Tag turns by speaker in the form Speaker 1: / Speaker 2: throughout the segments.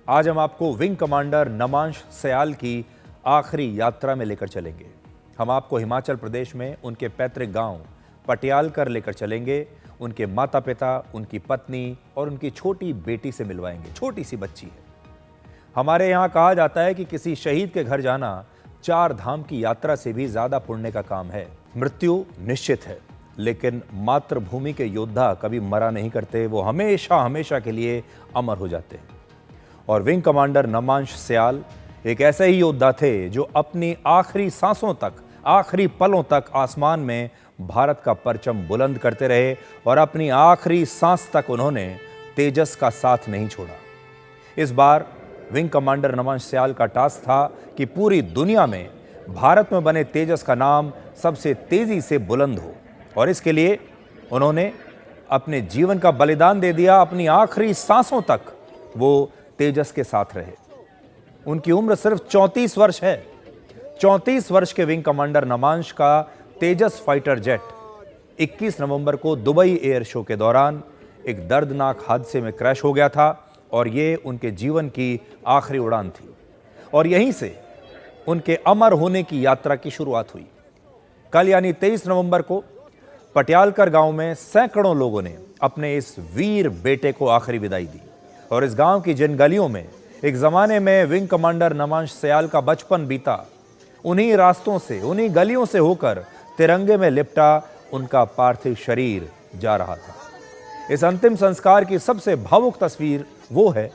Speaker 1: आज हम आपको विंग कमांडर नमांश सयाल की आखिरी यात्रा में लेकर चलेंगे। हम आपको हिमाचल प्रदेश में उनके पैतृक गांव पटियालकर लेकर चलेंगे। उनके माता पिता, उनकी पत्नी और उनकी छोटी बेटी से मिलवाएंगे। छोटी सी बच्ची है। हमारे यहाँ कहा जाता है कि किसी शहीद के घर जाना 4 धाम की यात्रा से भी ज्यादा पुण्य का काम है। मृत्यु निश्चित है, लेकिन मातृभूमि के योद्धा कभी मरा नहीं करते। वो हमेशा हमेशा के लिए अमर हो जाते हैं। और विंग कमांडर नमांश सयाल एक ऐसे ही योद्धा थे जो अपनी आखिरी सांसों तक, आखिरी पलों तक आसमान में भारत का परचम बुलंद करते रहे और अपनी आखिरी सांस तक उन्होंने तेजस का साथ नहीं छोड़ा। इस बार विंग कमांडर नमांश सयाल का टास्क था कि पूरी दुनिया में भारत में बने तेजस का नाम सबसे तेजी से बुलंद हो, और इसके लिए उन्होंने अपने जीवन का बलिदान दे दिया। अपनी आखिरी सांसों तक वो तेजस के साथ रहे। उनकी उम्र सिर्फ 34 वर्ष है। 34 वर्ष के विंग कमांडर नमांश का तेजस फाइटर जेट 21 नवंबर को दुबई एयर शो के दौरान एक दर्दनाक हादसे में क्रैश हो गया था, और ये उनके जीवन की आखिरी उड़ान थी। और यहीं से उनके अमर होने की यात्रा की शुरुआत हुई। कल यानी 23 नवंबर को पटियालकर गांव में सैकड़ों लोगों ने अपने इस वीर बेटे को आखिरी विदाई दी। और इस गांव की जिन गलियों में एक जमाने में विंग कमांडर नमांश सयाल का बचपन बीता, उन्हीं रास्तों से, उन्हीं गलियों से होकर तिरंगे में लिपटा उनका पार्थिव शरीर जा रहा था। इस अंतिम संस्कार की सबसे भावुक तस्वीर वो है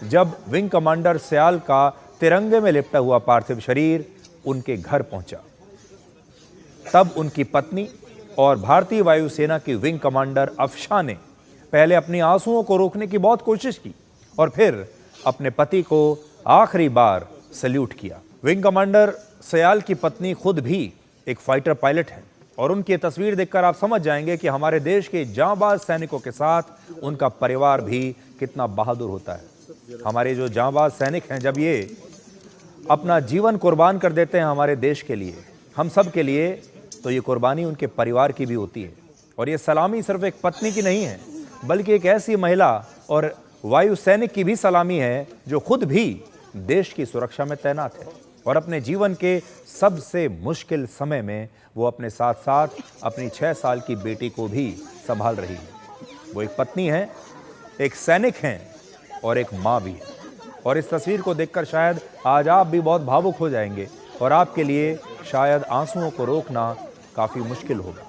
Speaker 1: जब विंग कमांडर सयाल का तिरंगे में लिपटा हुआ पार्थिव शरीर उनके घर पहुंचा। तब उनकी पत्नी और भारतीय वायुसेना की विंग कमांडर अफशा ने पहले अपनी आंसुओं को रोकने की बहुत कोशिश की और फिर अपने पति को आखिरी बार सैल्यूट किया। विंग कमांडर सयाल की पत्नी खुद भी एक फाइटर पायलट है, और उनकी तस्वीर देखकर आप समझ जाएंगे कि हमारे देश के जांबाज सैनिकों के साथ उनका परिवार भी कितना बहादुर होता है। हमारे जो जांबाज सैनिक हैं, जब ये अपना जीवन कुर्बान कर देते हैं हमारे देश के लिए, हम सब के लिए, तो ये कुर्बानी उनके परिवार की भी होती है। और ये सलामी सिर्फ एक पत्नी की नहीं है, बल्कि एक ऐसी महिला और वायु सैनिक की भी सलामी है जो खुद भी देश की सुरक्षा में तैनात है, और अपने जीवन के सबसे मुश्किल समय में वो अपने साथ साथ अपनी 6 साल की बेटी को भी संभाल रही है। वो एक पत्नी है, एक सैनिक हैं और एक माँ भी है। और इस तस्वीर को देखकर शायद आज आप भी बहुत भावुक हो जाएंगे, और आपके लिए शायद आंसुओं को रोकना काफ़ी मुश्किल होगा।